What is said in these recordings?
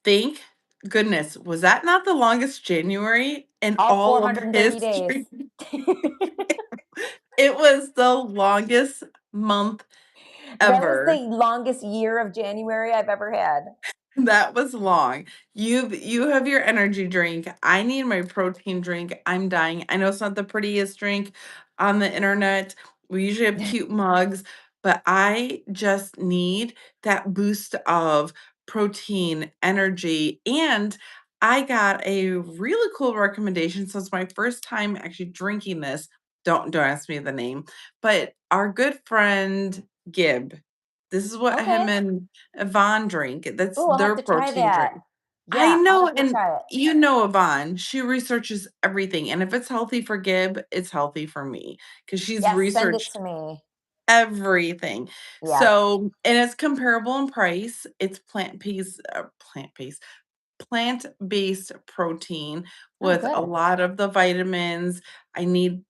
Thank goodness. Was that not the longest January in All all of 430 days. history? It was the longest month That was the ever. longest year of January I've ever had. That was long. You have your energy drink. I need my protein drink. I'm dying. I know it's not the prettiest drink on the internet. We usually have cute mugs, but I just need that boost of protein, energy, and I got a really cool recommendation. So it's my first time actually drinking this. Don't ask me the name, but our good friend Gib. This is what him Okay. and Yvonne drink. That's Ooh, I'll have their to try protein that. drink. I Yeah, I'll know, definitely and try it. you know Yvonne, she researches everything, and if it's healthy for Gib, it's healthy for me because she's Yes, send it researched to me. everything. Yes. So, and it's comparable in price. It's plant-based protein Oh, with a good. lot of the vitamins. I need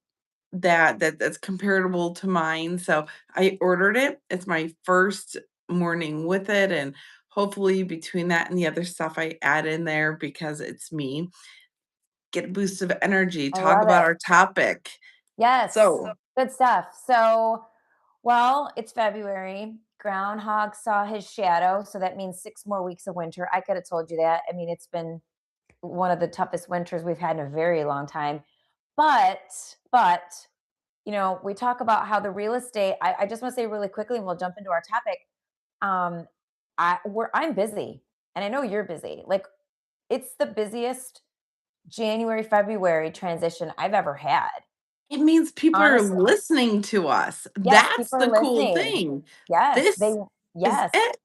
that's comparable to mine. So I ordered it. It's my first morning with it, and hopefully between that and the other stuff I add in there because it's me, get a boost of energy. I Talk love about it. our topic. Yes, So good stuff. So, well, it's February. Groundhog saw his shadow, so that means 6 more weeks of winter. I could have told you that. I mean, it's been one of the toughest winters we've had in a very long time. But, we talk about how the real estate. I just want to say really quickly, and we'll jump into our topic. Um, I'm busy, and I know you're busy. Like, it's the busiest January, February transition I've ever had. it means people are Honestly, listening to us. yes, That's people are the cool listening. thing. Yes, This is yes. it.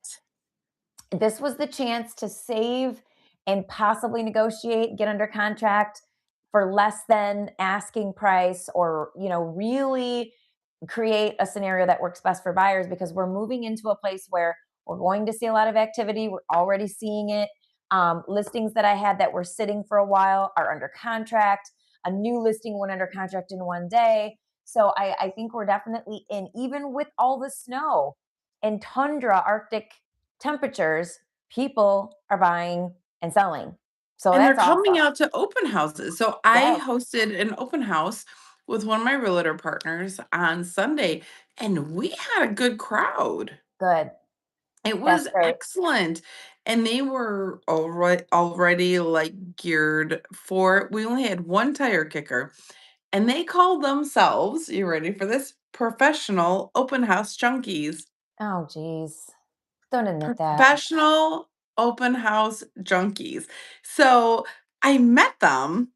This was the chance to save and possibly negotiate, get under contract for less than asking price, or, really create a scenario that works best for buyers, because we're moving into a place where we're going to see a lot of activity. We're already seeing it. Listings that I had that were sitting for a while are under contract. A new listing went under contract in one day. So I think we're definitely in, even with all the snow and tundra Arctic temperatures, people are buying and selling. So And they're that's coming awesome. out to open houses. So I Yes, hosted an open house with one of my realtor partners on Sunday, and we had a good crowd. good. It That's was great. excellent. And they were already like geared for we only had one tire kicker, and they called themselves, you ready for this? Professional open house junkies. Oh, geez. Don't admit that. Professional open house junkies. So I met them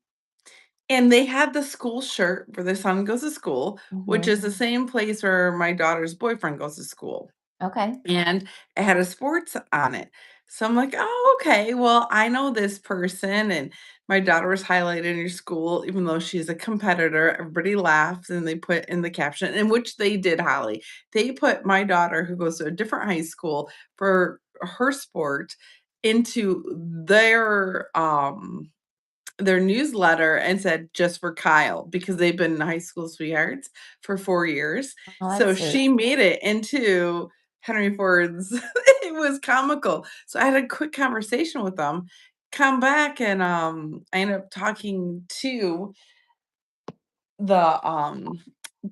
and they had the school shirt where their son goes to school, which Hmm. is the same place where my daughter's boyfriend goes to school. Okay. And it had a sports on it. So I'm like, "Oh, okay. Well, I know this person." And my daughter was highlighted in your school, even though she's a competitor. Everybody laughed and they put in the caption, in which they did, Holly. They put my daughter, who goes to a different high school for her sport, into their newsletter and said just for Kyle because they've been high school sweethearts for 4 years. Oh, So that's sweet. she made it into Henry Ford's it was comical. So I had a quick conversation with them, come back and, I ended up talking the,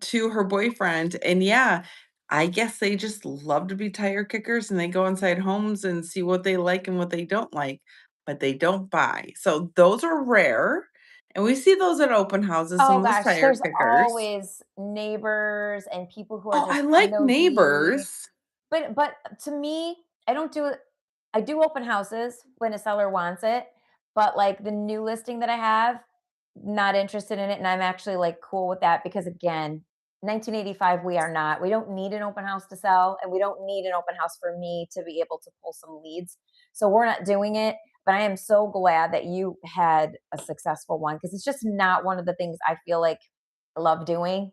to her boyfriend, and yeah, I guess they just love to be tire kickers, and they go inside homes and see what they like and what they don't like, but they don't buy. So those are rare, and we see those at open houses, some Oh of those gosh, tire there's kickers. always neighbors and people who are Oh, I just like nosy. neighbors. But to me, I don't do it. I do open houses when a seller wants it, but like the new listing that I have, not interested in it. And I'm actually like cool with that because, again, 1985, we are not. We don't need an open house to sell, and we don't need an open house for me to be able to pull some leads. So we're not doing it. But I am so glad that you had a successful one, because it's just not one of the things I feel like I love doing.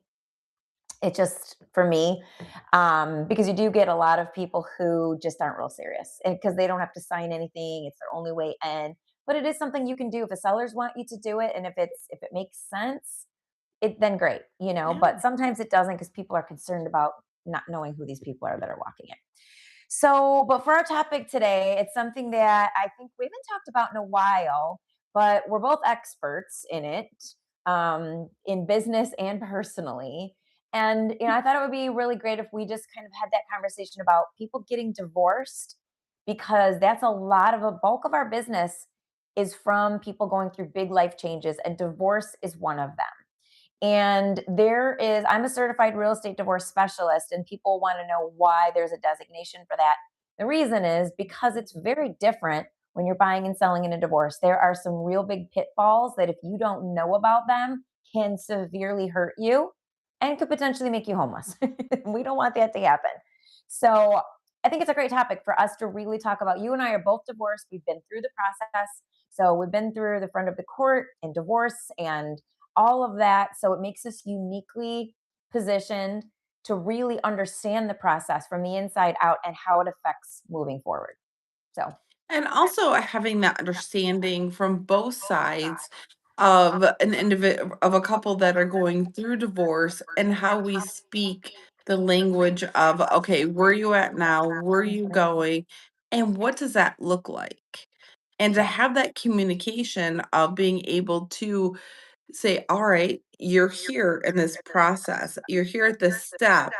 It just, for me, because you do get a lot of people who just aren't real serious, and because they don't have to sign anything, it's their only way in. But it is something you can do if a sellers want you to do it, and if it makes sense, it then great, Yeah. But sometimes it doesn't, because people are concerned about not knowing who these people are that are walking in. But for our topic today, it's something that I think we haven't talked about in a while, but we're both experts in it, in business and personally. And I thought it would be really great if we just kind of had that conversation about people getting divorced, because that's a bulk of our business is from people going through big life changes, and divorce is one of them. And I'm a certified real estate divorce specialist, and people want to know why there's a designation for that. The reason is because it's very different when you're buying and selling in a divorce. There are some real big pitfalls that, if you don't know about them, can severely hurt you and could potentially make you homeless. We don't want that to happen. So I think it's a great topic for us to really talk about. You and I are both divorced. We've been through the process. So we've been through the front of the court and divorce and all of that. So it makes us uniquely positioned to really understand the process from the inside out and how it affects moving forward. So, And also having that understanding from both sides of an individual of a couple that are going through divorce and how we speak the language of, okay, where you at now? Where are you mhm, going? And what does that look like? And to yeah, have that communication of being able to say, all right, you're here in this process. You're here at this step.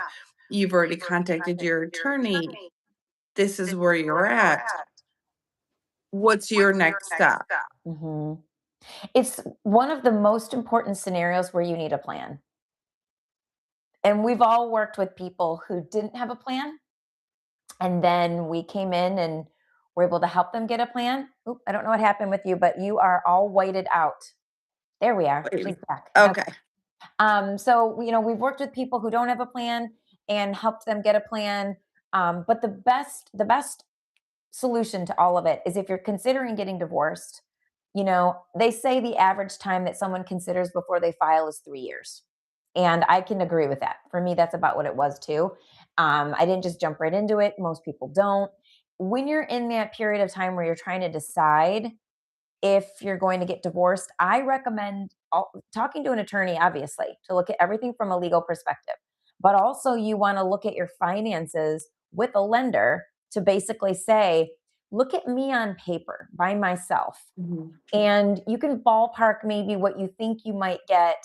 You've already contacted your attorney. This is where you're at. What's your next step? mhm. It's one of the most important scenarios where you need a plan. And we've all worked with people who didn't have a plan. And then we came in and were able to help them get a plan. Oop, I don't know what happened with you, but you are all whited out. There we are. Wait, She's back. Okay. okay. We've worked with people who don't have a plan and helped them get a plan. But the best solution to all of it is, if you're considering getting divorced, they say the average time that someone considers before they file is 3 years. And I can agree with that. For me, that's about what it was too. I didn't just jump right into it. Most people don't. When you're in that period of time where you're trying to decide if you're going to get divorced, I recommend talking to an attorney, obviously, to look at everything from a legal perspective. But also, you want to look at your finances with a lender to basically say, look at me on paper by myself. Mhm. And you can ballpark maybe what you think you might get.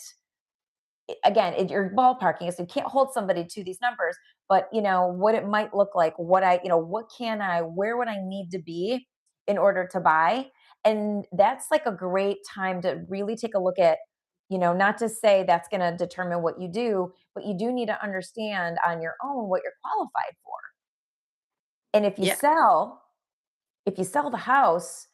Again, you're ballparking, so you can't hold somebody to these numbers, but what it might look like, where would I need to be in order to buy? And that's like a great time to really take a look at, not to say that's going to determine what you do, but you do need to understand on your own what you're qualified for. And Yeah. if you sell the house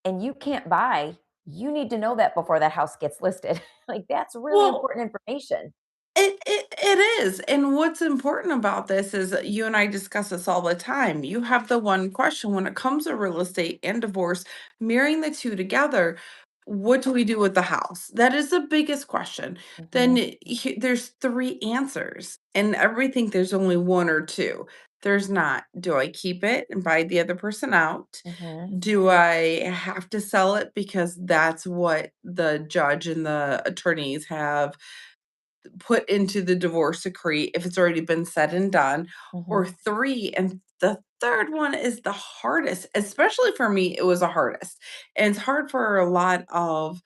and you can't buy, you need to know that before that house gets listed. Like, that's really Well, important information. it is, and what's important about this is that you and I discuss this all the time. You have the one question when it comes to real estate and divorce, marrying the 2 together, what do we do with the house? That is the biggest question. Then Mhm, there's 3 answers, and everything there's only 1 or 2. There's not, do I keep it and buy the other person out? mhm, Do I have to sell it because that's what the judge and the attorneys have put into the divorce decree if it's already been said and done, or mhm, 3, and the 3rd one is the hardest, especially for me, it was the hardest, and it's hard for a lot of,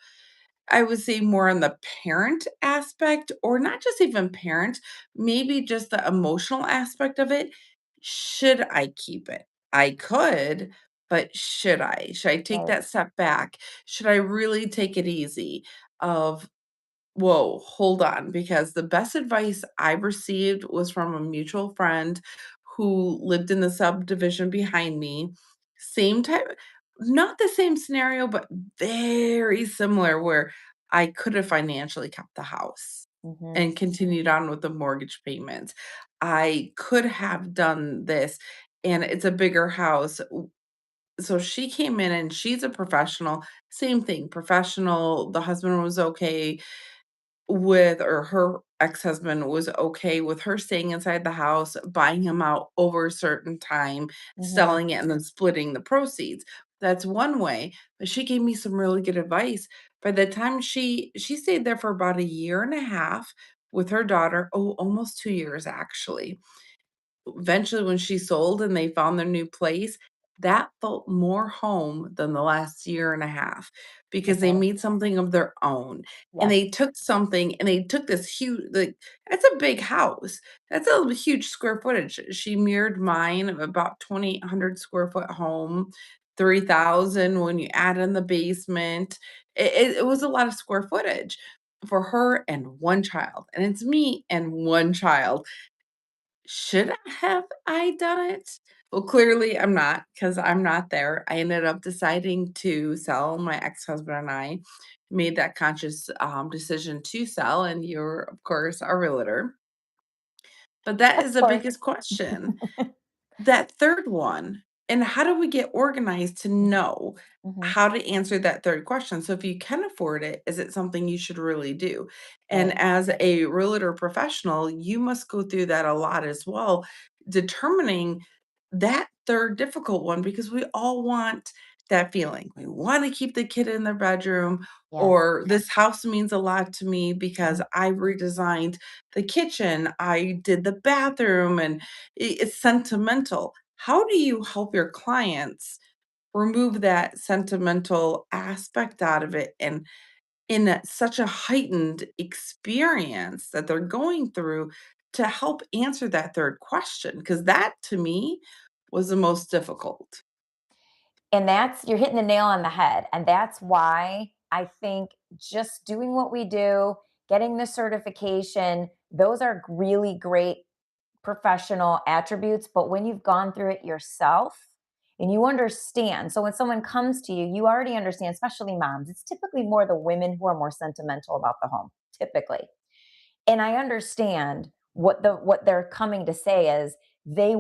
I would say, more on the parent aspect, or not just even parent, maybe just the emotional aspect of it. Should I keep it? I could, but should I? Should I take right, that step back? Should I really take it easy? Of Whoa, hold on, because the best advice I received was from a mutual friend who lived in the subdivision behind me. Same type, not the same scenario, but very similar, where I could have financially kept the house mhm, and continued on with the mortgage payments. I could have done this, and it's a bigger house. So she came in and she's a professional. Same thing, professional. The husband was okay with, or her ex-husband was okay with her staying inside the house, buying him out over a certain time, mhm, selling it, and then splitting the proceeds. That's one way, but she gave me some really good advice. By the time she stayed there for about a year and a half with her daughter, oh, almost 2 years actually. eventually when she sold and they found their new place, that felt more home than the last year and a half because they Okay. made something of their own. And Yes. they took something and they took this huge, like, that's a big house. That's a huge square footage. She mirrored mine of about 2,800 square foot home, 3,000 when you add in the basement. It was a lot of square footage for her and one child. And it's me and one child. Should have I done it? Well, clearly I'm not, because 'cause I'm not there. I ended up deciding to sell. My ex-husband and I made that conscious, decision to sell, and you're, of course, a realtor. But that Of is the course. biggest question. That third one, and how do we get organized to know Mhm. how to answer that third question? So if you can afford it, is it something you should really do? Right. And as a realtor professional, you must go through that a lot as well, determining that third difficult one because we all want that feeling. We want to keep the kid in their bedroom, Yes. or this house means a lot to me because Mhm. I redesigned the kitchen, I did the bathroom, and it's sentimental. How do you help your clients remove that sentimental aspect out of it and in such a heightened experience that they're going through to help answer that third question? Because that to me was the most difficult. And that's you're hitting the nail on the head, and that's why I think just doing what we do, getting the certification, those are really great professional attributes, but when you've gone through it yourself and you understand, so when someone comes to you, you already understand, especially moms. It's typically more the women who are more sentimental about the home, typically. And I understand what they're coming to say is they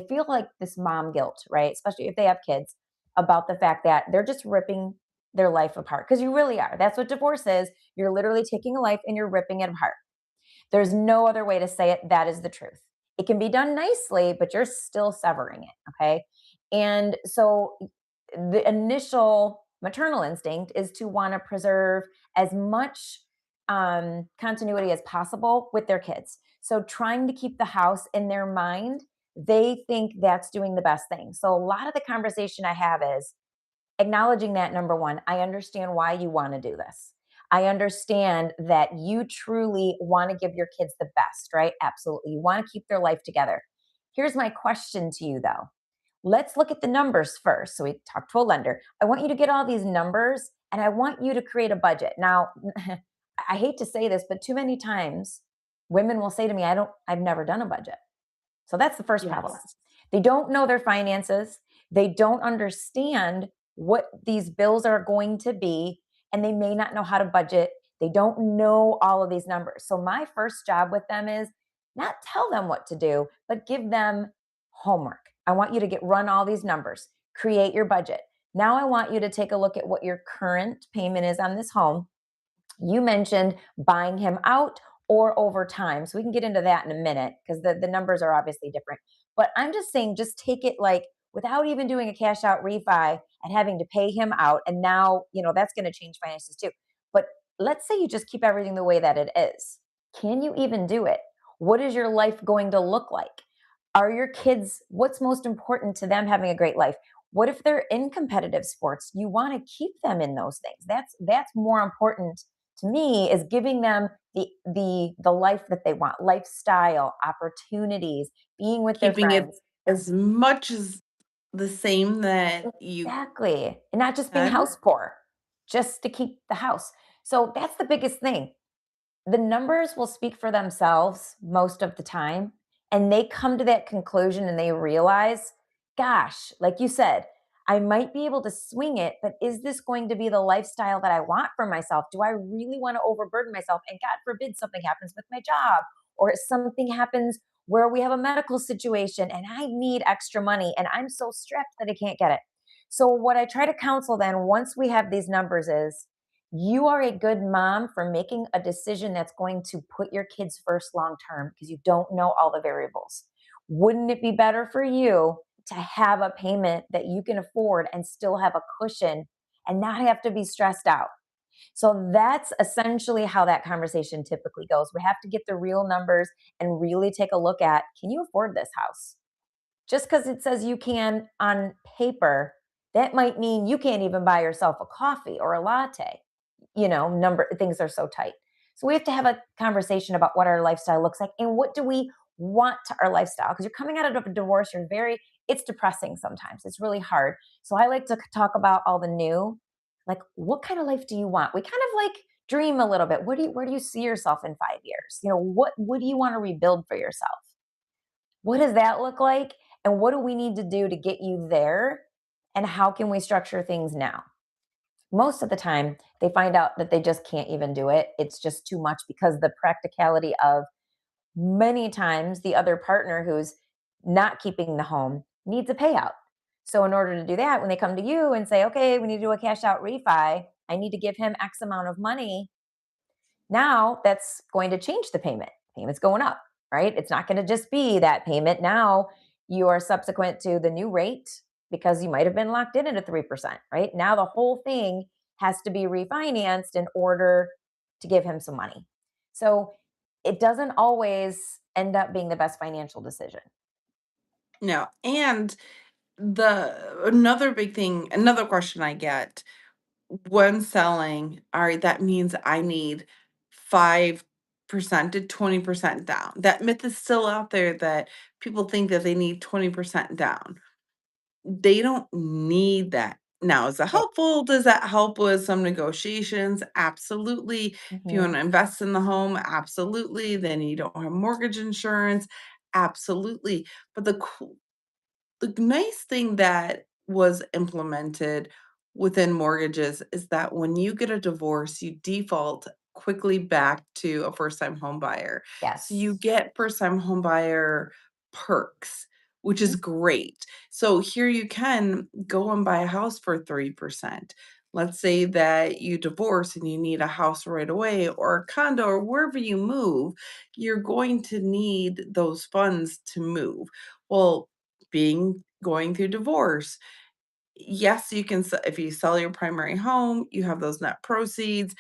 feel like this mom guilt, right? Especially if they have kids, about the fact that they're just ripping their life apart, because you really are. That's what divorce is. You're literally taking a life and you're ripping it apart. There's no other way to say it. That is the truth. It can be done nicely, but you're still severing it. Okay. And so the initial maternal instinct is to want to preserve as much continuity as possible with their kids. So trying to keep the house in their mind, they think that's doing the best thing. So a lot of the conversation I have is acknowledging that, number one, I understand why you want to do this. I understand that you truly want to give your kids the best, right? Absolutely. You want to keep their life together. Here's my question to you, though. Let's look at the numbers first. So we talk to a lender. I want you to get all these numbers and I want you to create a budget. Now, I hate to say this, but too many times women will say to me, I've never done a budget. So that's the first problem. Yes. They don't know their finances. They don't understand what these bills are going to be, and they may not know how to budget. They don't know all of these numbers. So, my first job with them is not tell them what to do, but give them homework. I want you to run all these numbers, create your budget. Now, I want you to take a look at what your current payment is on this home. You mentioned buying him out or over time. So we can get into that in a minute because the numbers are obviously different. But I'm just saying, just take it like without even doing a cash out refi and having to pay him out. And now, that's going to change finances too. But let's say you just keep everything the way that it is. Can you even do it? What is your life going to look like? Are your kids, what's most important to them having a great life? What if they're in competitive sports? You want to keep them in those things. That's more important to me, is giving them the life that they want, lifestyle, opportunities, being with their Keeping it friends. as much as the same that you Exactly. And not just being can. house poor, just to keep the house. So that's the biggest thing. The numbers will speak for themselves most of the time. And they come to that conclusion and they realize, gosh, like you said, I might be able to swing it, but is this going to be the lifestyle that I want for myself? Do I really want to overburden myself? And God forbid something happens with my job, or something happens where we have a medical situation and I need extra money and I'm so strapped that I can't get it. So, what I try to counsel then once we have these numbers is, you are a good mom for making a decision that's going to put your kids first long term because you don't know all the variables. Wouldn't it be better for you to have a payment that you can afford and still have a cushion and not have to be stressed out? So that's essentially how that conversation typically goes. We have to get the real numbers and really take a look at, can you afford this house? Just because it says you can on paper, that might mean you can't even buy yourself a coffee or a latte. Number things are so tight. So we have to have a conversation about what our lifestyle looks like and what do we want to our lifestyle, because you're coming out of a divorce, it's depressing sometimes. It's really hard. So I like to talk about all the new, like what kind of life do you want? We kind of like dream a little bit. Where do you see yourself in 5 years? What do you want to rebuild for yourself? What does that look like? And what do we need to do to get you there? And how can we structure things now? Most of the time, they find out that they just can't even do it. It's just too much because the practicality of many times the other partner who's not keeping the home needs a payout. So, in order to do that, when they come to you and say, okay, we need to do a cash out refi, I need to give him X amount of money. Now that's going to change the payment. Payment's going up, right? It's not going to just be that payment. Now you are subsequent to the new rate because you might have been locked in at a 3%, right? Now the whole thing has to be refinanced in order to give him some money. So it doesn't always end up being the best financial decision. No, and the another big thing, another question I get when selling, all right, that means I need 5% to 20% down. That myth is still out there that people think that they need 20% down. They don't need that. Now, is that Right. helpful? Does that help with some negotiations? Absolutely. If you Hmm. want to invest in the home, absolutely. Then you don't have mortgage insurance, absolutely. But the nice thing that was implemented within mortgages is that when you get a divorce, you default quickly back to a first-time home buyer. So you Yes. get first-time home buyer perks, which Hmm. is great. So here you can go and buy a house for 3%. Let's say that you divorce and you need a house right away or a condo or wherever you move, you're going to need those funds to move. Well, being going through divorce. Yes, you can if you sell your primary home, you have those net proceeds.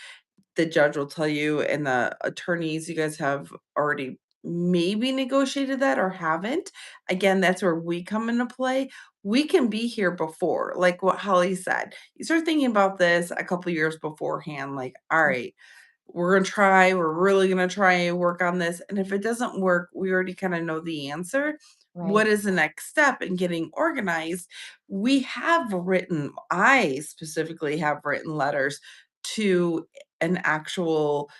The judge will tell you and the attorneys, you guys have already maybe negotiated that or haven't. Again, that's where we come into play. We can be here before, like what Holly said. You start thinking about this a couple years beforehand, like, all right, we're really gonna try and work on this. And if it doesn't work, we already kind of know the answer. Right. What is the next step in getting organized? I specifically have written letters to an actual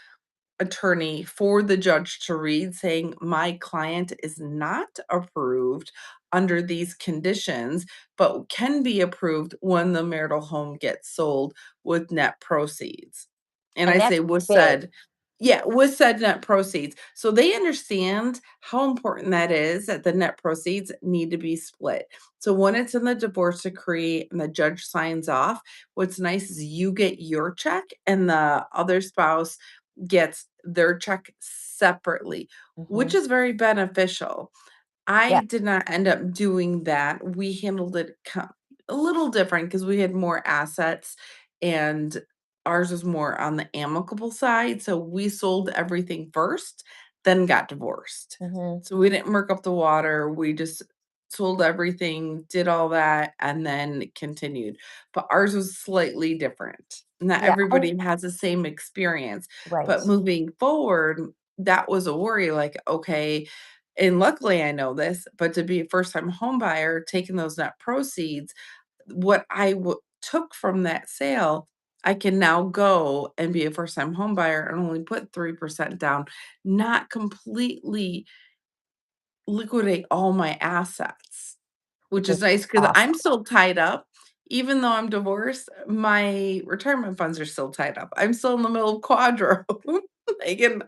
attorney for the judge to read saying, my client is not approved under these conditions, but can be approved when the marital home gets sold with net proceeds. And I And that's say with big. said, yeah, with said net proceeds. So they understand how important that is that the net proceeds need to be split. So when it's in the divorce decree and the judge signs off, what's nice is you get your check and the other spouse gets their check separately, which Hmm. is very beneficial. I Yeah. did not end up doing that. We handled it a little different because we had more assets and ours was more on the amicable side. So we sold everything first, then got divorced. Hmm. So we didn't murk up the water. We just sold everything, did all that, and then continued. But ours was slightly different. Not Yeah. everybody has the same experience. Right. But moving forward, that was a worry like, okay, and luckily I know this, but to be a first time home buyer, taking those net proceeds, what took from that sale, I can now go and be a first time home buyer and only put 3% down, not completely liquidate all my assets, which Which is is nice because I'm awesome. still tied up. Even though I'm divorced, my retirement funds are still tied up. I'm still in the middle of quadro. Like, and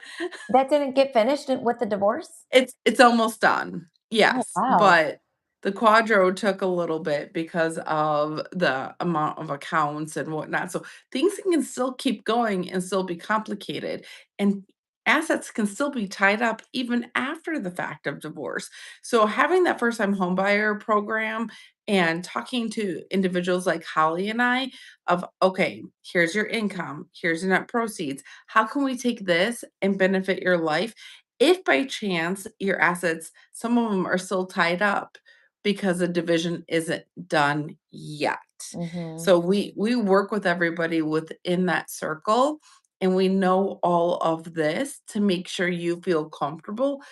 That didn't get finished with the divorce? it's almost done. Oh, Yes, wow. but the quadro took a little bit because of the amount of accounts and whatnot. So things can still keep going and still be complicated, and assets can still be tied up even after the fact of divorce. So having that first time homebuyer program and talking to individuals like Holly and I of, okay, here's your income, here's your net proceeds. How can we take this and benefit your life? If by chance your assets, some of them are still tied up because the division isn't done yet. Mhm. So we work with everybody within that circle and we know all of this to make sure you feel comfortable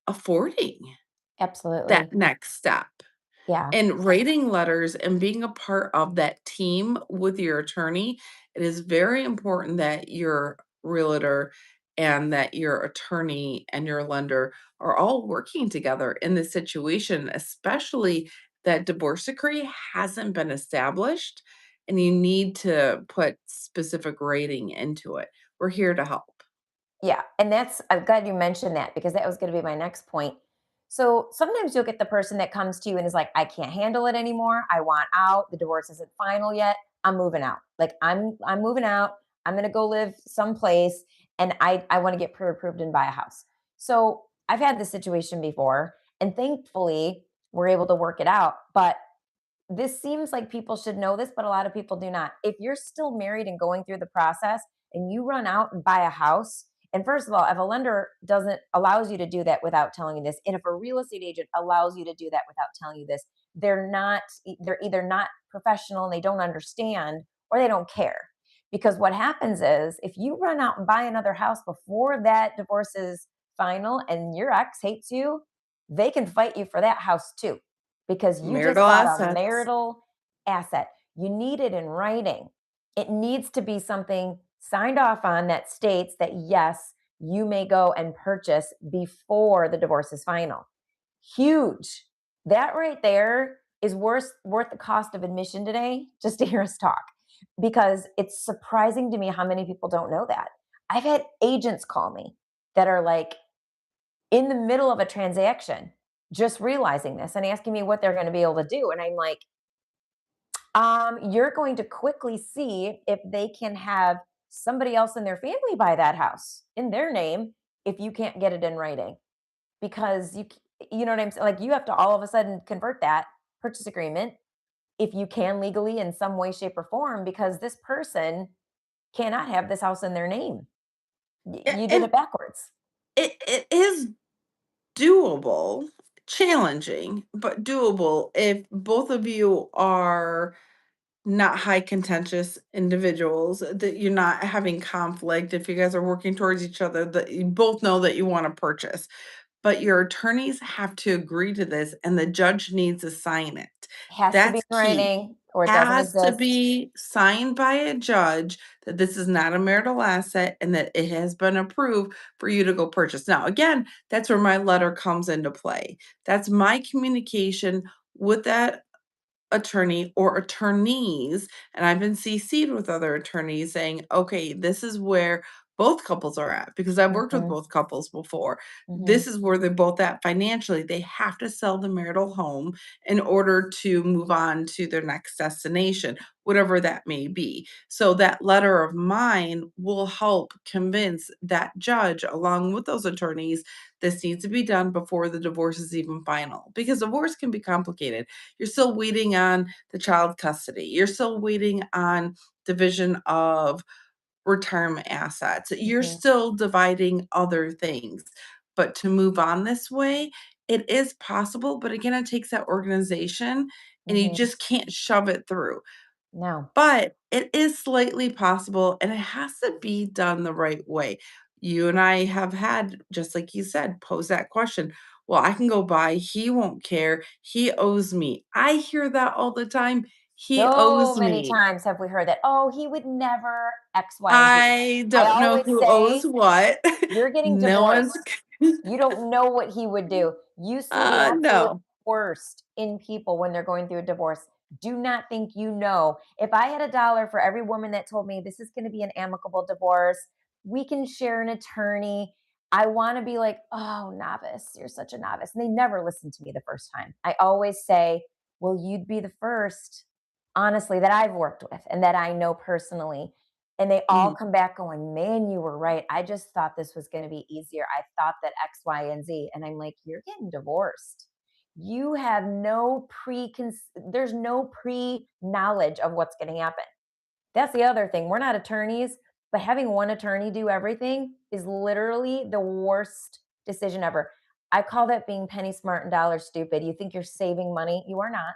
affording that Absolutely. next step. Yeah. And writing letters and being a part of that team with your attorney, it is very important that your realtor and that your attorney and your lender are all working together in this situation, especially that divorce decree hasn't been established and you need to put specific rating into it. We're here to help. Yeah, and that's I'm glad you mentioned that because that was gonna be my next point. So, sometimes you'll get the person that comes to you and is like, "I can't handle it anymore. I want out. The divorce isn't final yet. I'm moving out. Like, I'm moving out. I'm gonna go live someplace, and I wanna get pre-approved and buy a house." So, I've had this situation before, and thankfully, we're able to work it out, but this seems like people should know this, but a lot of people do not. If you're still married and going through the process and you run out and buy a house, and first of all, if a lender doesn't allows you to do that without telling you this, and if a real estate agent allows you to do that without telling you this, they're either not professional and they don't understand or they don't care. Because what happens is if you run out and buy another house before that divorce is final and your ex hates you, they can fight you for that house too because you just Marital bought a assets. marital asset. You need it in writing. It needs to be something signed off on that states that yes, you may go and purchase before the divorce is final. Huge. That right there is worth the cost of admission today just to hear us talk because it's surprising to me how many people don't know that. I've had agents call me that are like, in the middle of a transaction, just realizing this and asking me what they're going to be able to do. And I'm like, you're going to quickly see if they can have somebody else in their family buy that house in their name if you can't get it in writing because you know what I'm saying? Like you have to all of a sudden convert that purchase agreement if you can legally in some way, shape, or form because this person cannot have this house in their name. You did And it backwards. it is doable, challenging, but doable if both of you are not high contentious individuals, that you're not having conflict, if you guys are working towards each other, that you both know that you wanna purchase. But your attorneys have to agree to this, and the judge needs to sign it. Has to be That's in key. writing or it doesn't Has to exist. be signed by a judge that this is not a marital asset and that it has been approved for you to go purchase. Now, again, that's where my letter comes into play. That's my communication with that attorney or attorneys, and I've been CC'd with other attorneys saying, "Okay, this is where both couples are at," because I've worked with Mhm, both couples before. This mhm. is where they're both at financially. They have to sell the marital home in order to move on to their next destination, whatever that may be. So that letter of mine will help convince that judge along with those attorneys this needs to be done before the divorce is even final because divorce can be complicated. You're still waiting on the child custody. You're still waiting on division of retirement assets. You're Mhm, still dividing other things. But to move on this way, it is possible. But again, it takes that organization and you mhm. just can't shove it through. No. But it is slightly possible and it has to be done the right way. You and I have had, just like you said, pose that question. Well, I can go buy, he won't care, he owes me. I hear that all the time. He So owes many me. times have we heard that, "Oh, he would never X, Y, and Z." I I don't know always who owes say, what. "You're getting No one's divorced. You don't know what he would do. You see the absolute no. worst in people when they're going through a divorce. Do not think you know. If I had a dollar for every woman that told me this is going to be an amicable divorce, we can share an attorney. I want to be like, oh, novice, you're such a novice. And they never listen to me the first time. I always say, well, you'd be the first, honestly, that I've worked with and that I know personally and they all Mhm. come back going, man, you were right. I just thought this was going to be easier. I thought that X, Y, and Z. And I'm like, you're getting divorced. You have no there's no pre-knowledge of what's going to happen. That's the other thing. We're not attorneys, but having one attorney do everything is literally the worst decision ever. I call that being penny smart and dollar stupid. You think you're saving money, you are not.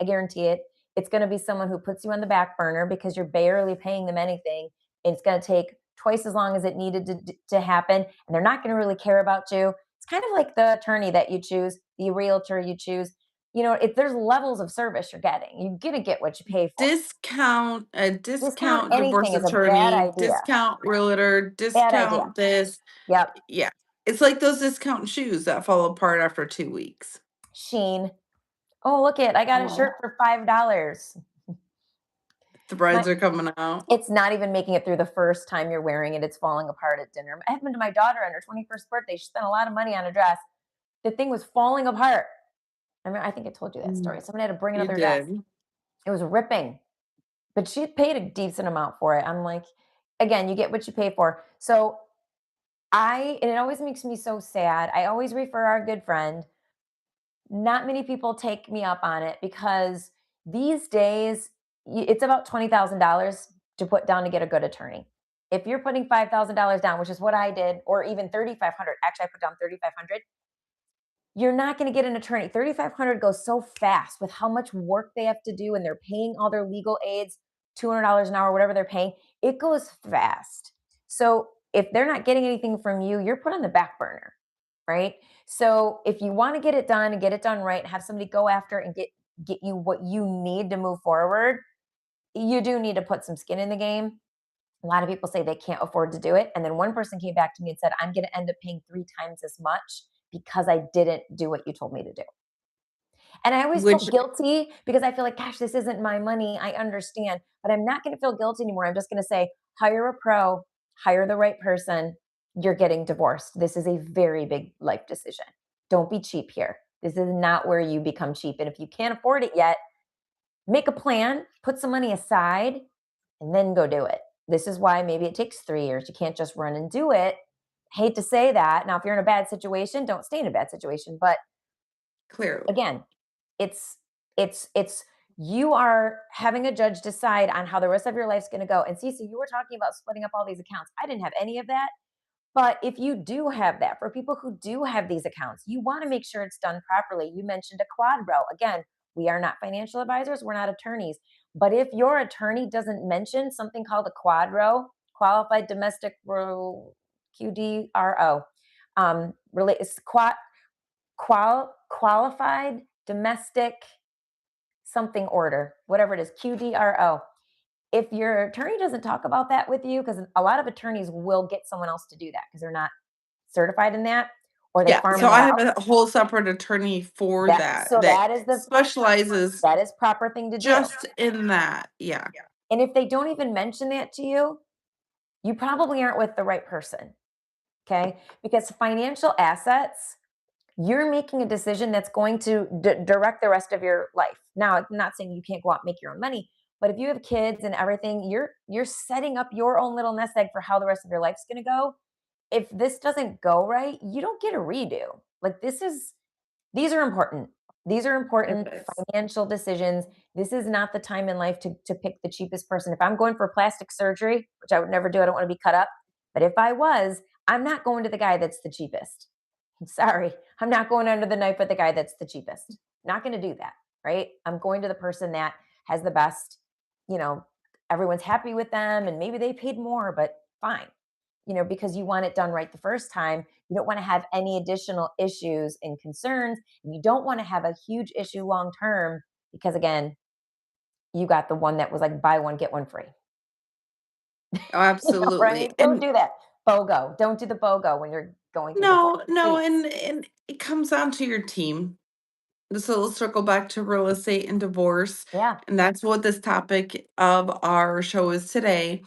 I guarantee it. It's going to be someone who puts you on the back burner because you're barely paying them anything. It's going to take twice as long as it needed to happen, and they're not going to really care about you. It's kind of like the attorney that you choose, the realtor you choose. If there's levels of service you're getting, you're going to get what you pay for. Discount a Discount discount divorce anything is a bad attorney, idea. discount realtor, Bad idea. discount this. Yep. Yeah. It's like those discount shoes that fall apart after 2 weeks. Sheen. Oh, look it. I got a Oh, shirt for $5. My threads are coming out. It's not even making it through the first time you're wearing it. It's falling apart at dinner. It happened to my daughter on her 21st birthday. She spent a lot of money on a dress. The thing was falling apart. I think I told you that story. Mm, Someone had to bring you another dress. did. It was ripping, but she paid a decent amount for it. I'm like, again, you get what you pay for. So and it always makes me so sad. I always refer our good friend. Not many people take me up on it because these days it's about $20,000 to put down to get a good attorney. If you're putting $5,000 down, which is what I did, or even 3,500, actually I put down 3,500, you're not going to get an attorney. 3,500 goes so fast with how much work they have to do, and they're paying all their legal aides $200 an hour, whatever they're paying. It goes fast. So if they're not getting anything from you, you're put on the back burner, right? So if you want to get it done and get it done right, have somebody go after and get you what you need to move forward, you do need to put some skin in the game. A lot of people say they can't afford to do it. And then one person came back to me and said, I'm going to end up paying 3 times as much because I didn't do what you told me to do. And I always Which felt guilty because I feel like, gosh, this isn't my money. I understand, but I'm not going to feel guilty anymore. I'm just going to say, hire a pro, hire the right person. You're getting divorced. This is a very big life decision. Don't be cheap here. This is not where you become cheap. And if you can't afford it yet, make a plan, put some money aside, and then go do it. This is why maybe it takes 3 years. You can't just run and do it. Hate to say that. Now, if you're in a bad situation, don't stay in a bad situation. But clearly. again, it's you are having a judge decide on how the rest of your life's going to go. And Cece, you were talking about splitting up all these accounts. I didn't have any of that. But if you do have that, for people who do have these accounts, you want to make sure it's done properly. You mentioned a quadro. Again, we are not financial advisors, we're not attorneys. But if your attorney doesn't mention something called a quadro, qualified domestic QDRO, qualified domestic something order, whatever it is, QDRO. If your attorney doesn't talk about that with you, because a lot of attorneys will get someone else to do that because they're not certified in that, or they Yeah, farm so that I have out. a whole separate attorney for That that, so that that is the specializes that is proper thing to do. just in that. Yeah. And if they don't even mention that to you, you probably aren't with the right person. Okay? Because financial assets, you're making a decision that's going to direct the rest of your life. Now, I'm not saying you can't go out and make your own money, but if you have kids and everything, you're setting up your own little nest egg for how the rest of your life's going to go. If this doesn't go right, you don't get a redo. Like these are important. These are It important is. financial decisions. This is not the time in life to pick the cheapest person. If I'm going for plastic surgery, which I would never do, I don't want to be cut up. But if I was, I'm not going to the guy that's the cheapest. I'm sorry. I'm not going under the knife with the guy that's the cheapest. Not going to do that, right? I'm going to the person that has the best, you know, everyone's happy with them and maybe they paid more, but fine. Because you want it done right the first time. You don't want to have any additional issues and concerns. And you don't want to have a huge issue long term because, again, you got the one that was like buy one, get one free. Absolutely. Right? Don't And do that. BOGO. Don't do the BOGO when you're going through divorce. no, no, Please. and it comes down to your team. So let's circle back to real estate and divorce. Yeah. And that's what this topic of our show is today.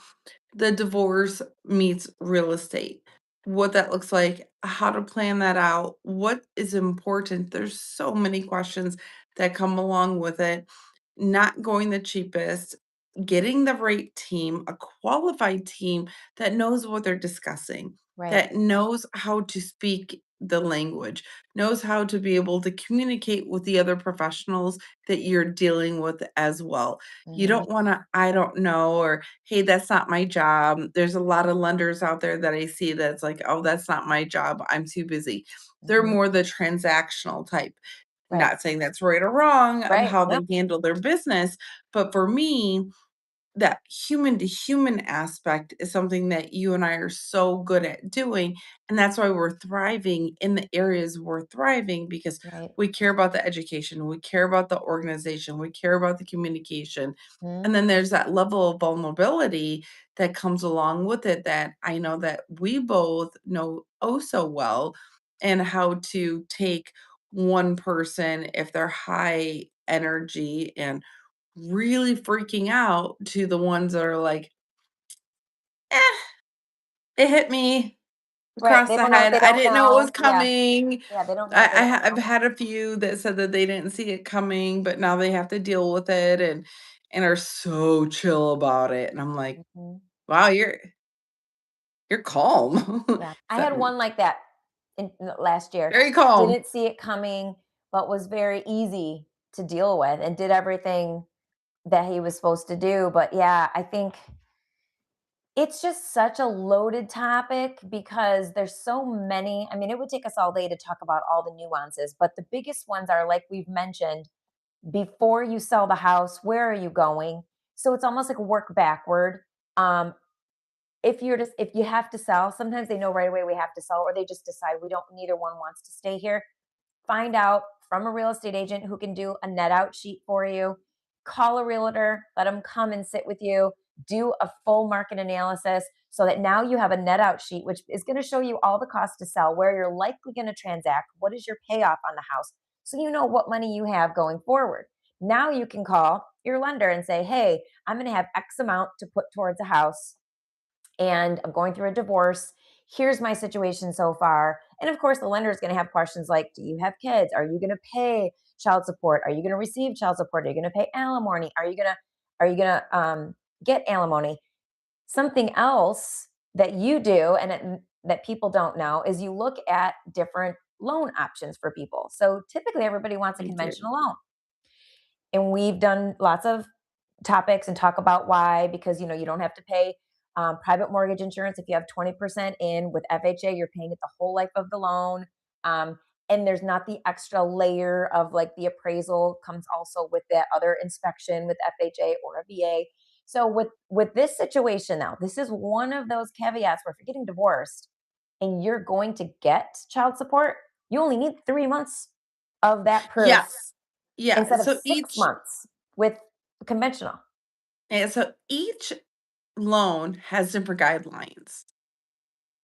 The divorce meets real estate. What that looks like, how to plan that out, what is important. There's so many questions that come along with it. Not going the cheapest, getting the right team, a qualified team that knows what they're discussing, Right. that knows how to speak the language, knows how to be able to communicate with the other professionals that you're dealing with as well. You Mhm, don't wanna, "I don't know," or, "Hey, that's not my job." There's a lot of lenders out there that I see that's like, "Oh, that's not my job. I'm too busy." They're mhm. more the transactional type. Right, Not saying that's right or wrong of right, how no, they handle their business, but for me, that human to human aspect is something that you and I are so good at doing, and that's why we're thriving in the areas we're thriving because right. we care about the education, we care about the organization, we care about the communication, Mhm, and then there's that level of vulnerability that comes along with it that I know that we both know oh so well, and how to take one person if they're high energy and really freaking out to the ones that are like, "Eh, it hit me right, across the head. they I don't didn't know it know, was yeah, coming." yeah, they don't know what they don't I've know. had a few that said that they didn't see it coming, but now they have to deal with it and are so chill about it, and I'm like, Mhm, "Wow, you're calm." yeah. I had So, one like that in last year. very calm. Didn't see it coming, but was very easy to deal with and did everything that he was supposed to do, but yeah, I think it's just such a loaded topic because there's so many. I mean, it would take us all day to talk about all the nuances, but the biggest ones are like we've mentioned, before you sell the house, where are you going? So it's almost like work backward. Um, if you have to sell, sometimes they know right away we have to sell, or they just decide we don't neither one wants to stay here. Find out from a real estate agent who can do a net out sheet for you. Call a realtor, let them come and sit with you, do a full market analysis so that now you have a net out sheet, which is going to show you all the costs to sell, where you're likely going to transact, what is your payoff on the house. So you know what money you have going forward. Now you can call your lender and say, hey, I'm going to have X amount to put towards a house and I'm going through a divorce. Here's my situation so far. And of course, the lender is going to have questions like, do you have kids? Are you going to pay child support? Are you going to receive child support? Are you going to pay alimony? Are you going to get alimony? Something else that you do that people don't know is you look at different loan options for people. So typically, everybody wants a I do. conventional loan, and we've done lots of topics and talk about why, because you don't have to pay private mortgage insurance if you have 20% in. With FHA, you're paying it the whole life of the loan. um, and there's not the extra layer of like the appraisal comes also with that other inspection with FHA or a VA. So with this situation, now this is one of those caveats where if you're getting divorced and you're going to get child support, you only need 3 months of that proof Yes. Yeah, instead of so 6 months with conventional. each loan has different guidelines.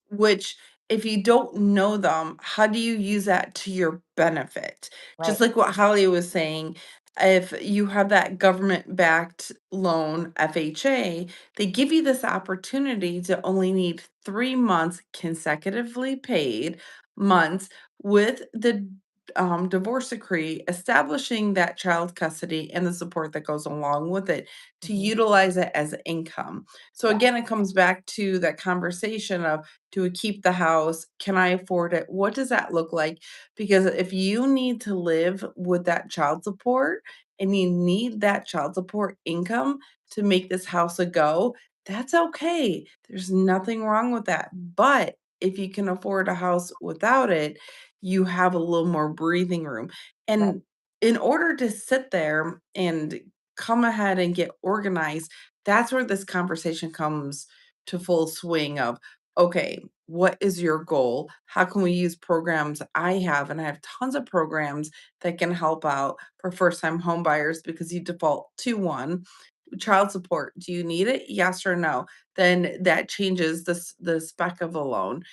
Which, if you don't know them, how do you use that to your benefit? Just Right. like what Holly was saying, if you have that government-backed loan, FHA, they give you this opportunity to only need 3 months consecutively paid months with the, divorce decree establishing that child custody and the support that goes along with it to Mhm. utilize it as income. So, Yeah, again, it comes back to that conversation of, do we keep the house? Can I afford it? What does that look like? Because if you need to live with that child support and you need that child support income to make this house a go, that's okay. There's nothing wrong with that. But if you can afford a house without it, you have a little more breathing room. right, And in order to sit there and come ahead and get organized, that's where this conversation comes to full swing of, okay, what is your goal? How can we use programs I have? And I have tons of programs that can help out for first time home buyers because you default to one. Child support. Do you need it? Yes or no? Then that changes the spec of a loan.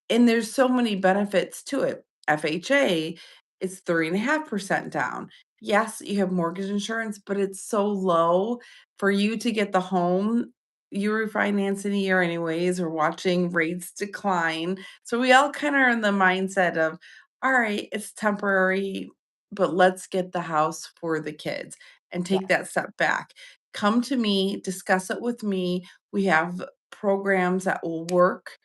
And there's so many benefits to it. FHA is 3.5% down. Yes, you have mortgage insurance, but it's so low for you to get the home. You refinance in a year anyways, or watching rates decline. So we all kind of are in the mindset of, all right, it's temporary, but let's get the house for the kids and yeah, take that step back. Come to me, discuss it with me. We have programs that will work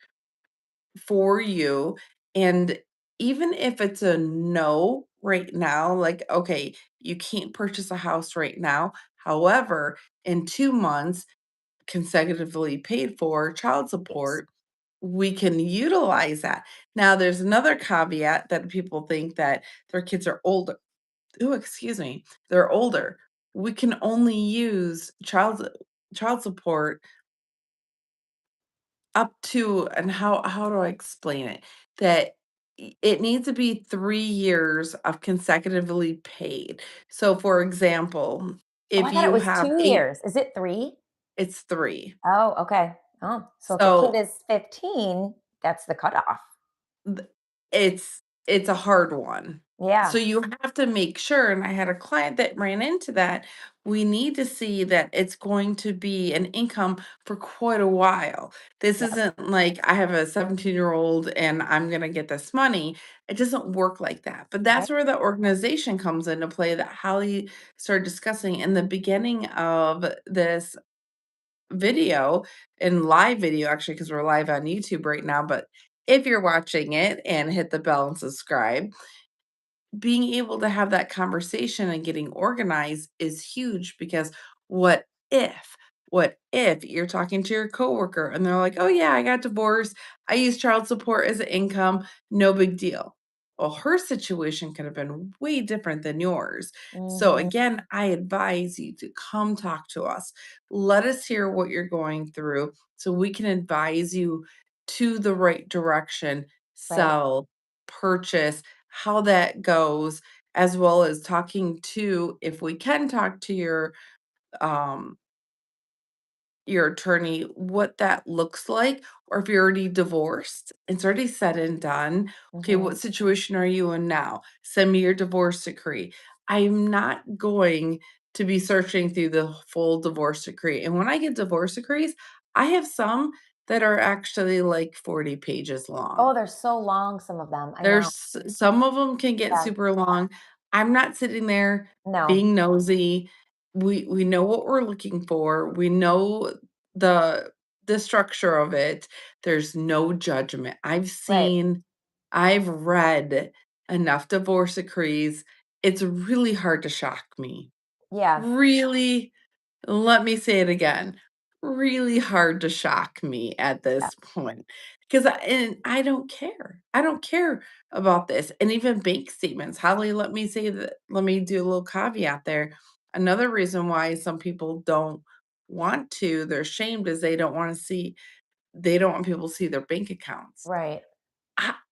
for you, and even if it's a no right now, like, okay, you can't purchase a house right now. However, in 2 months, consecutively paid for child Yes. support, we can utilize that. Now, there's another caveat that people think that their kids are older. Oh, excuse me, they're older. We can only use child support up to, and how do I explain it? That it needs to be 3 years of consecutively paid. So, for example, Oh, if I thought it you was have 2 8, years. Is it 3? it's 3. Oh, okay. Oh, so if the kid So, is 15, that's the cutoff. th it's a hard one. So Yeah, you have to make sure, and I had a client that ran into that, we need to see that it's going to be an income for quite a while. This yep, isn't like I have a 17-year-old and I'm gonna get this money. It doesn't work like that. But right, that's where the organization comes into play that Holly started discussing in the beginning of this video, in live video actually, because we're live on YouTube right now. But if you're watching it, and hit the bell and subscribe, being able to have that conversation and getting organized is huge, because what if what if you're talking to your coworker and they're like, "Oh yeah, I got divorced. I use child support as an income, no big deal." Well, her situation could have been way different than yours. So mhm, again, I advise you to come talk to us. Let us hear what you're going through so we can advise you to the right direction, right, sell, purchase, how that goes, as well as talking to, if we can talk to um your attorney, what that looks like, or if you're already divorced, it's already said and done. Okay, mhm. what situation are you in now? Send me your divorce decree. I'm not going to be searching through the full divorce decree. And when I get divorce decrees, I have some that are actually like 40 pages long. Oh, they're so long, some of them, I know. There's some of them can get Yeah, super long. I'm not sitting there no, being nosy. We know what we're looking for. We know the the structure of it. There's no judgment. right, I've read enough divorce decrees. It's really hard to shock me. yeah, Really, let me say it again. Really hard to shock me at yeah, this point, because I don't care. I don't care about this. And even bank statements. Holly, let me say that, let me do a little caveat there. Another reason why some people don't want to, they're ashamed, is they don't want people to see their bank accounts. right.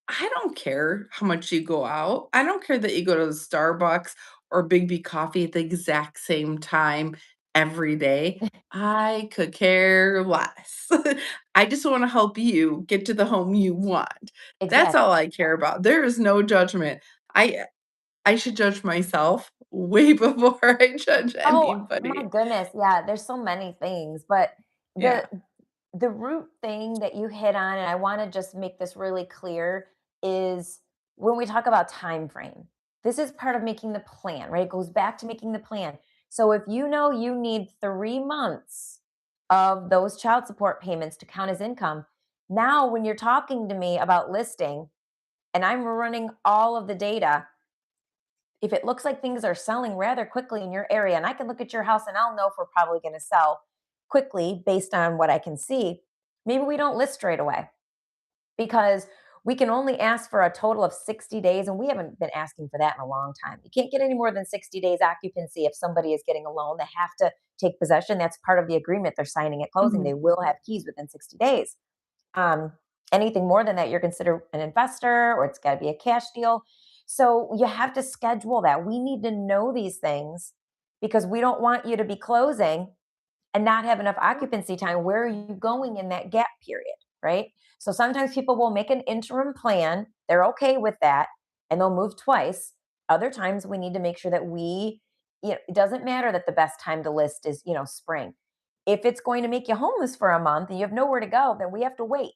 I don't care how much you go out. I don't care that you go to the Starbucks or Big B Coffee at the exact same time every day. I could care less. I just wanna help you get to the home you want. That's all Exactly. I care about. There is no judgment. I I should judge myself way before I judge Oh, my anybody. goodness, yeah, there's so many things, but Yeah. the root thing that you hit on, and I wanna just make this really clear, is when we talk about time frame. This is part of making the plan, right? It goes back to making the plan. So if you know you need 3 months of those child support payments to count as income, now when you're talking to me about listing and I'm running all of the data, if it looks like things are selling rather quickly in your area, and I can look at your house and I'll know if we're probably going to sell quickly based on what I can see, maybe we don't list straight away because we can only ask for a total of 60 days. And we haven't been asking for that in a long time. You can't get any more than 60 days occupancy if somebody is getting a loan. They have to take possession. That's part of the agreement they're signing at closing. They Mhm. will have keys within 60 days. Um, Anything more than that, you're considered an investor or it's got to be a cash deal. So you have to schedule that. We need to know these things because we don't want you to be closing and not have enough occupancy time. Where are you going in that gap period? Right. So sometimes people will make an interim plan. They're okay with that and they'll move twice. Other times we need to make sure that it doesn't matter that the best time to list is, spring. If it's going to make you homeless for a month and you have nowhere to go, then we have to wait,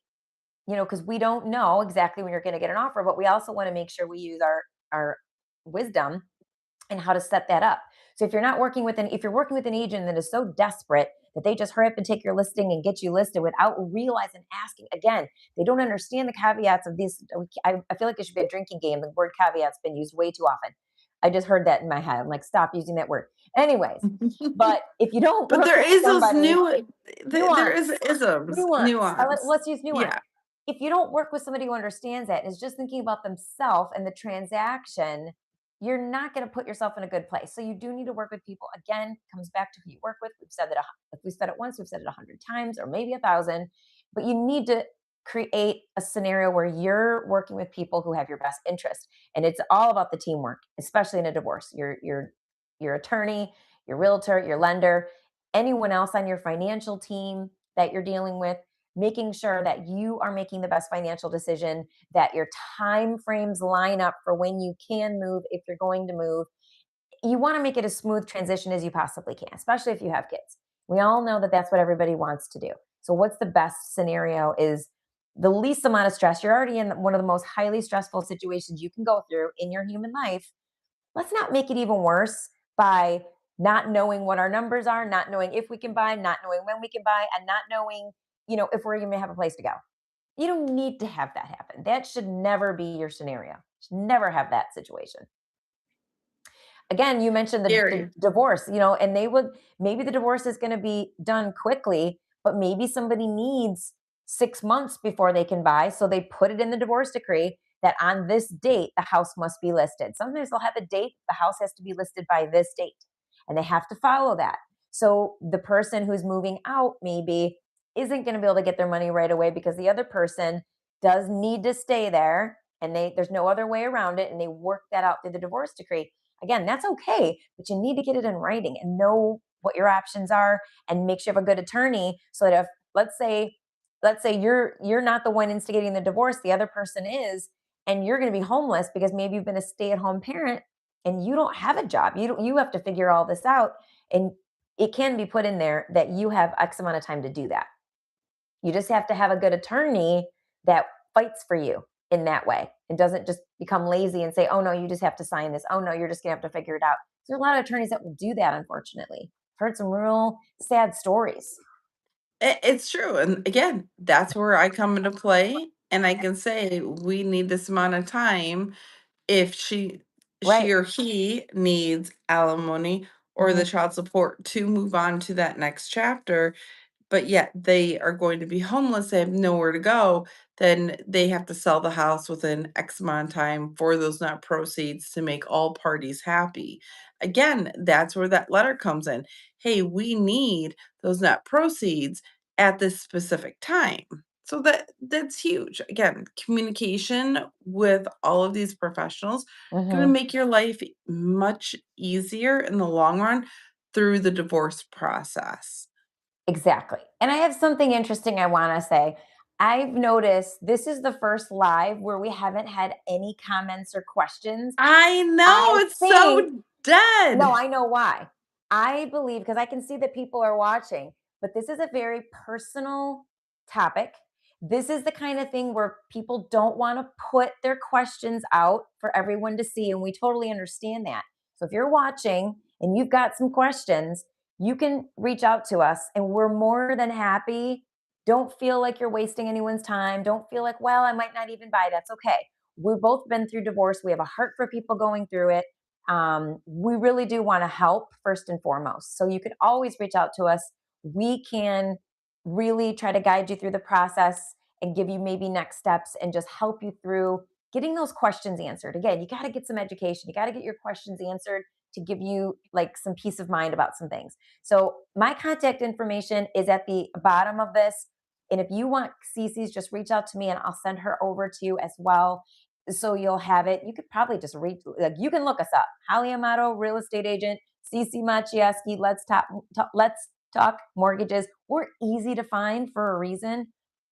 because we don't know exactly when you're going to get an offer, but we also want to make sure we use our wisdom and how to set that up. So if you're working with an agent that is so desperate that they just hurry up and take your listing and get you listed without realizing, asking. Again, they don't understand the caveats of these. I feel like it should be a drinking game. The word caveat's been used way too often. I just heard that in my head. I'm like, stop using that word. Anyways, but if you don't But work there with is those somebody, there is nuance, isms, nuance. nuance. Let's use nuance. Yeah. If you don't work with somebody who understands that and is just thinking about themselves and the transaction, you're not going to put yourself in a good place. So you do need to work with people. Again, comes back to who you work with. We've said that if we said it once, we've said it 100 times or maybe 1,000. But you need to create a scenario where you're working with people who have your best interest, and it's all about the teamwork, especially in a divorce. Your attorney, your realtor, your lender, anyone else on your financial team that you're dealing with, making sure that you are making the best financial decision, that your time frames line up for when you can move if you're going to move. You want to make it a smooth transition as you possibly can, especially if you have kids. We all know that that's what everybody wants to do. So what's the best scenario is the least amount of stress. You're already in one of the most highly stressful situations you can go through in your human life. Let's not make it even worse by not knowing what our numbers are, not knowing if we can buy, not knowing when we can buy, and not knowing, if we're even gonna have a place to go. You don't need to have that happen. That should never be your scenario. Should never have that situation. Again, you mentioned the Scary. divorce, and maybe the divorce is going to be done quickly, but maybe somebody needs 6 months before they can buy. So they put it in the divorce decree that on this date, the house must be listed. Sometimes they'll have a date, the house has to be listed by this date, and they have to follow that. So the person who's moving out maybe isn't going to be able to get their money right away because the other person does need to stay there, and there's no other way around it, and they work that out through the divorce decree. Again, that's okay, but you need to get it in writing and know what your options are, and make sure you have a good attorney so that if let's say you're not the one instigating the divorce, the other person is, and you're going to be homeless because maybe you've been a stay-at-home parent and you don't have a job. You have to figure all this out, and it can be put in there that you have X amount of time to do that. You just have to have a good attorney that fights for you in that way and doesn't just become lazy and say, oh, no, you just have to sign this. Oh, no, you're just going to have to figure it out. There's a lot of attorneys that will do that, unfortunately. I've heard some real sad stories. It's true, and again, that's where I come into play, and I can say, "We need this amount of time," if she Right. or he needs alimony or the Hmm. child support to move on to that next chapter, but yet they are going to be homeless, they have nowhere to go, then they have to sell the house within X amount of time for those net proceeds to make all parties happy. Again, that's where that letter comes in. Hey, we need those net proceeds at this specific time. So that's huge. Again, communication with all of these professionals going to Hmm. make your life much easier in the long run through the divorce process. Exactly. And I have something interesting I want to say. I've noticed this is the first live where we haven't had any comments or questions. I know, I it's think so No, dead. I know why. I believe because I can see that people are watching, but this is a very personal topic. This is the kind of thing where people don't want to put their questions out for everyone to see, and we totally understand that. So if you're watching and you've got some questions, you can reach out to us, and we're more than happy. Don't feel like you're wasting anyone's time. Don't feel like, well, I might not even buy. That's okay. We've both been through divorce. We have a heart for people going through it. We really do want to help first and foremost. So you can always reach out to us. We can really try to guide you through the process and give you maybe next steps and just help you through getting those questions answered. Again, you got to get some education. You got to get your questions answered to give you like some peace of mind about some things. So my contact information is at the bottom of this. And if you want Cece's, just reach out to me and I'll send her over to you as well, so you'll have it. You could probably just read, like, you can look us up. Holly Amato, real estate agent, CC Maciejewski, let's talk mortgages. We're easy to find for a reason.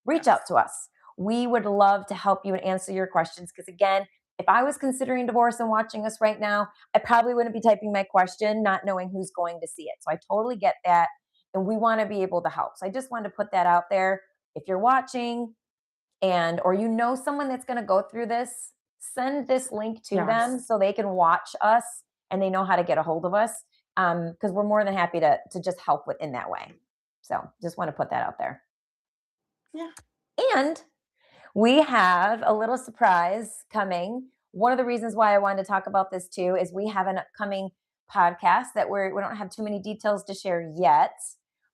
Reach out Yes. to us. We would love to help you and answer your questions. Because again, if I was considering divorce and watching us right now, I probably wouldn't be typing my question, not knowing who's going to see it. So I totally get that. And we want to be able to help. So I just wanted to put that out there. If you're watching, or someone that's going to go through this, send this link to them Yes. so they can watch us and they know how to get a hold of us, because we're more than happy to just help with in that way. So just want to put that out there. Yeah. And we have a little surprise coming. One of the reasons why I wanted to talk about this too is we have an upcoming podcast that we don't have too many details to share yet,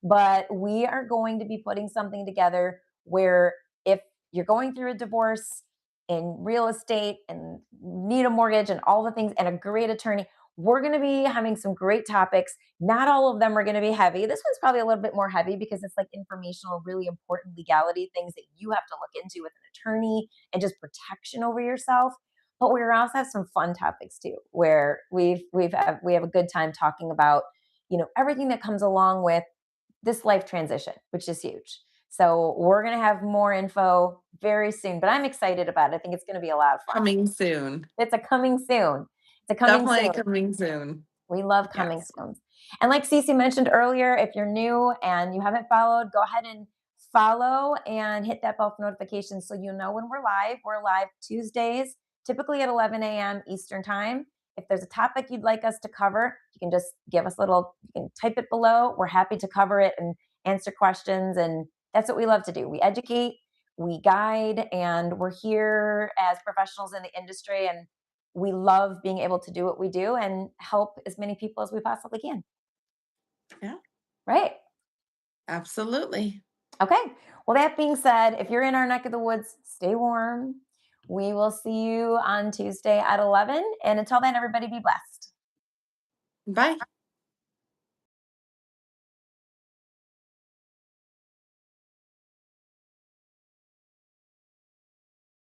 but we are going to be putting something together where if you're going through a divorce in real estate and need a mortgage and all the things and a great attorney, we're going to be having some great topics. Not all of them are going to be heavy. This one's probably a little bit more heavy because it's like informational, really important legality things that you have to look into with an attorney and just protection over yourself. But we also have some fun topics too, where we have a good time talking about everything that comes along with this life transition, which is huge. So we're gonna have more info very soon, but I'm excited about it. I think it's gonna be a lot of fun. Coming soon. It's a coming soon. It's a coming Definitely soon. coming soon. We love coming Yes. soon. And like Cece mentioned earlier, if you're new and you haven't followed, go ahead and follow and hit that bell for notifications so you know when we're live. We're live Tuesdays, typically at 11 a.m. Eastern time. If there's a topic you'd like us to cover, you can just give us you can type it below. We're happy to cover it and answer questions. And that's what we love to do. We educate, we guide, and we're here as professionals in the industry. And we love being able to do what we do and help as many people as we possibly can. Yeah, Right. absolutely. Okay. Well, that being said, if you're in our neck of the woods, stay warm. We will see you on Tuesday at 11. And until then, everybody be blessed. Bye.